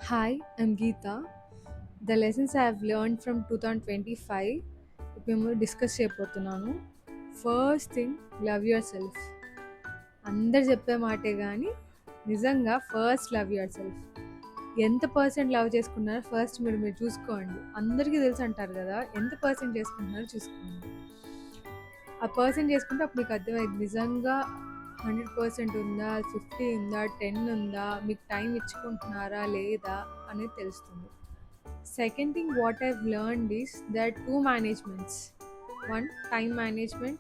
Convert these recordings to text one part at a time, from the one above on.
Hi, I'm Geeta. The lessons I have learned from 2025 ఇప్పుడు మేము discuss చేయబోతున్నాను. First thing, love your self. అందరు చెప్పే మాటే కానీ నిజంగా ఫస్ట్ లవ్ యువర్ సెల్ఫ్. ఎంత పర్సెంట్ లవ్ చేసుకున్నారో ఫస్ట్ మీరు మీరు చూసుకోండి. అందరికీ తెలుసు అంటారు కదా, ఎంత పర్సెంట్ చేసుకుంటున్నారో చూసుకోండి. ఆ పర్సెంట్ చేసుకుంటే అప్పుడు మీకు అర్థమైంది నిజంగా 100% ఉందా, 50 ఉందా, 10 ఉందా, మీకు టైం ఇచ్చుకుంటున్నారా లేదా అనేది తెలుస్తుంది. Second thing, what I've learned is there are two managements. One, time management.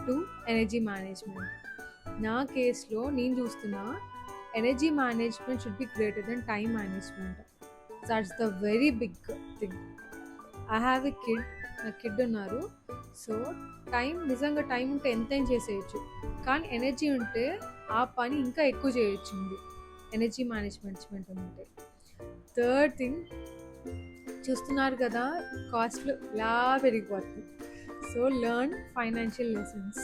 Two, energy management. నా కేసులో నేను చూస్తున్నా energy management should be greater than time management. That's the very big thing. I have a kid, నా kid ఉన్నారు. So నిజంగా time ఉంటే ఎంతైనా చేసేయచ్చు, కానీ ఎనర్జీ ఉంటే ఆ పని ఇంకా ఎక్కువ చేయొచ్చు. ఎనర్జీ మేనేజ్మెంట్ ఉంటే. థర్డ్ థింగ్, చూస్తున్నారు కదా కాస్ట్లు ఇలా పెరిగిపోతుంది. So learn financial lessons.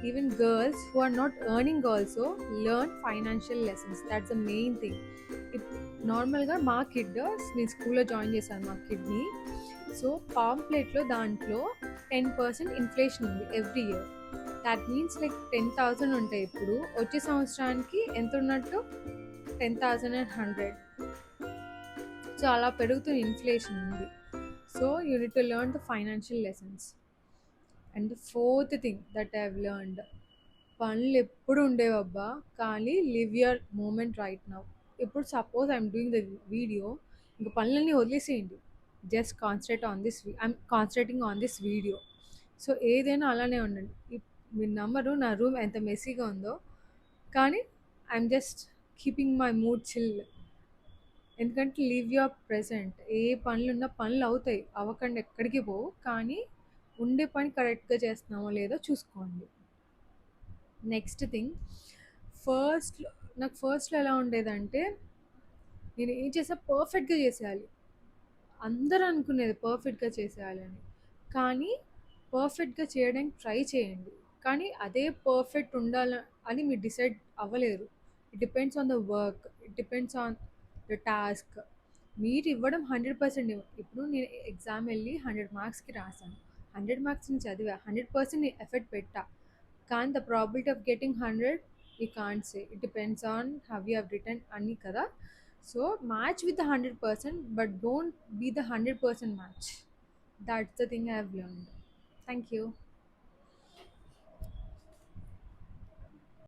Even girls who are not earning also learn financial lessons. That's the main thing. నార్మల్గా మా కిడ్, నేను స్కూల్లో జాయిన్ చేశాను మా కిడ్ని. సో పాంప్లెట్లో దాంట్లో 10% ఇన్ఫ్లేషన్ ఉంది every year. That means like 10,000 ఉంటాయి. ఇప్పుడు వచ్చే సంవత్సరానికి ఎంత ఉన్నట్టు 10,100. సో అలా పెరుగుతున్న ఇన్ఫ్లేషన్ ఉంది. So you need to learn the financial lessons. And the fourth thing that I have learned, పనులు ఎప్పుడు ఉండేవబ్బా, కానీ live your moment right now. ఇప్పుడు suppose I'm doing the video, ఇంకా పనులన్నీ వదిలేసేయండి. Just I'm concentrating on this video. So ఏదైనా అలానే ఉండండి. మీరు నమ్మరు నా రూమ్ ఎంత మెస్సీగా ఉందో, కానీ I'm just keeping my mood chill. ఎందుకంటే లివ్ యువర్ ప్రెజెంట్. ఏ పనులున్నా పనులు అవుతాయి, అవ్వకుండా ఎక్కడికి పోవు, కానీ ఉండే పని కరెక్ట్గా చేస్తున్నామో లేదో చూసుకోండి. నెక్స్ట్ థింగ్, ఫస్ట్లో ఎలా ఉండేదంటే నేను ఏం చేసా పర్ఫెక్ట్గా చేసేయాలి. అందరూ అనుకునేది పర్ఫెక్ట్గా చేసేయాలని, కానీ పర్ఫెక్ట్గా చేయడానికి ట్రై చేయండి, కానీ అదే పర్ఫెక్ట్ ఉండాల అని మీరు డిసైడ్ అవ్వలేరు. It depends on the work, it depends on the task. మీరు ఇవ్వడం 100% ఇప్పుడు నేను ఎగ్జామ్ వెళ్ళి 100 మార్క్స్కి రాశాను, 100 మార్క్స్ని చదివా, 100% ఎఫర్ట్ పెట్టా, కానీ the probability of getting 100 you can't say. It depends on how you have return అని కదా. So match with the 100%, but don't be the 100% match. That's the thing I have learned. Thank you.